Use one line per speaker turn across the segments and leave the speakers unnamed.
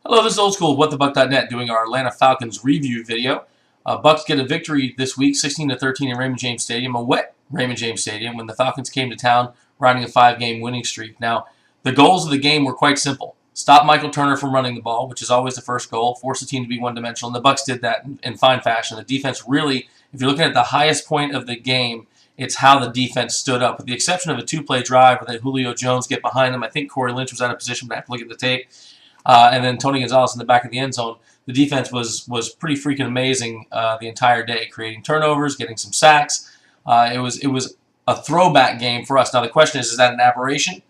Hello, this is Old School of WhatTheBuck.net doing our Atlanta Falcons review video. Bucks get a victory this week, 16-13 in Raymond James Stadium, a wet Raymond James Stadium, when the Falcons came to town riding a 5-game winning streak. Now, the goals of the game were quite simple. Stop Michael Turner from running the ball, which is always the first goal, force the team to be one-dimensional, and the Bucks did that in fine fashion. The defense really, if you're looking at the highest point of the game, it's how the defense stood up, with the exception of a two-play drive where they had Julio Jones get behind him. I think Corey Lynch was out of position, but I have to look at the tape. And then Tony Gonzalez in the back of the end zone. The defense was pretty freaking amazing the entire day, creating turnovers, getting some sacks. It was a throwback game for us. Now the question is that an aberration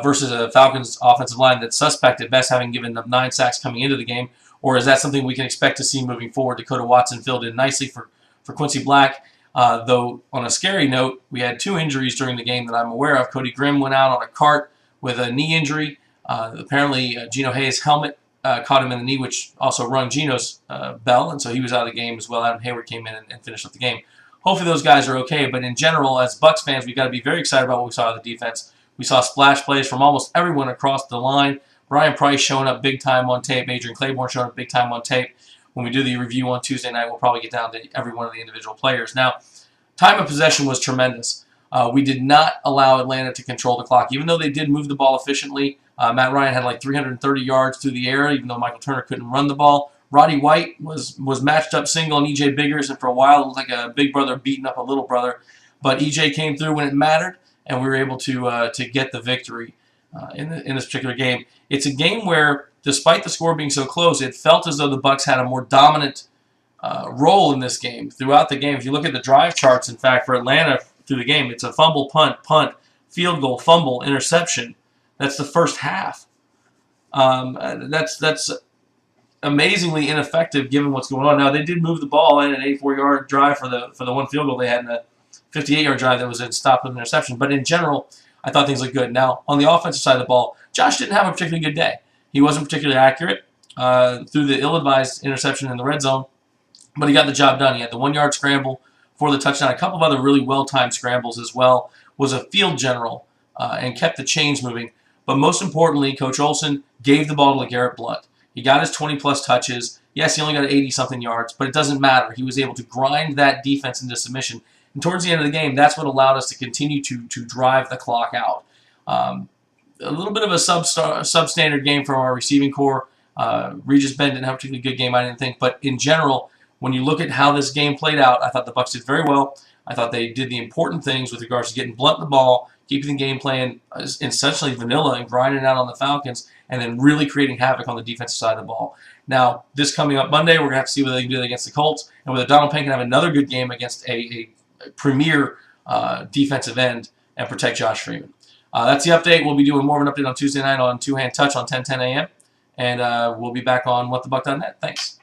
versus a Falcons offensive line that's suspect at best, having given them 9 sacks coming into the game, or is that something we can expect to see moving forward? Dakota Watson filled in nicely for Quincy Black. Though on a scary note, we had 2 injuries during the game that I'm aware of. Cody Grimm went out on a cart with a knee injury. Apparently, Geno Hayes' helmet caught him in the knee, which also rung Geno's bell, and so he was out of the game as well. Adam Hayward came in and finished up the game. Hopefully those guys are okay, but in general, as Bucks fans, we've got to be very excited about what we saw of the defense. We saw splash plays from almost everyone across the line. Brian Price showing up big time on tape. Adrian Claiborne showing up big time on tape. When we do the review on Tuesday night, we'll probably get down to every one of the individual players. Now, time of possession was tremendous. We did not allow Atlanta to control the clock, even though they did move the ball efficiently. Matt Ryan had like 330 yards through the air, even though Michael Turner couldn't run the ball. Roddy White was matched up single on E.J. Biggers, and for a while it looked like a big brother beating up a little brother. But E.J. came through when it mattered, and we were able to get the victory in this particular game. It's a game where, despite the score being so close, it felt as though the Bucks had a more dominant role in this game throughout the game. If you look at the drive charts, in fact, for Atlanta through the game, it's a fumble, punt, field goal, fumble, interception. That's the first half. That's amazingly ineffective given what's going on. Now, they did move the ball in an 84-yard drive for the one field goal they had in a 58-yard drive that was stopped with an interception. But in general, I thought things looked good. Now, on the offensive side of the ball, Josh didn't have a particularly good day. He wasn't particularly accurate through the ill-advised interception in the red zone, but he got the job done. He had the 1-yard scramble for the touchdown. A couple of other really well-timed scrambles as well. Was a field general and kept the chains moving. But most importantly, Coach Olsen gave the ball to LeGarrette Blount. He got his 20-plus touches. Yes, he only got 80-something yards, but it doesn't matter. He was able to grind that defense into submission. And towards the end of the game, that's what allowed us to continue to drive the clock out. A little bit of a substandard game from our receiving core. Regis Ben didn't have a particularly good game, I didn't think. But in general, when you look at how this game played out, I thought the Bucks did very well. I thought they did the important things with regards to getting Blount the ball, keeping the game plan essentially vanilla and grinding out on the Falcons, and then really creating havoc on the defensive side of the ball. Now, this coming up Monday, we're going to have to see whether they can do that against the Colts, and whether Donald Payne can have another good game against a premier defensive end and protect Josh Freeman. That's the update. We'll be doing more of an update on Tuesday night on Two Hand Touch on 10:10 a.m., and we'll be back on WhatTheBuck.net. Thanks.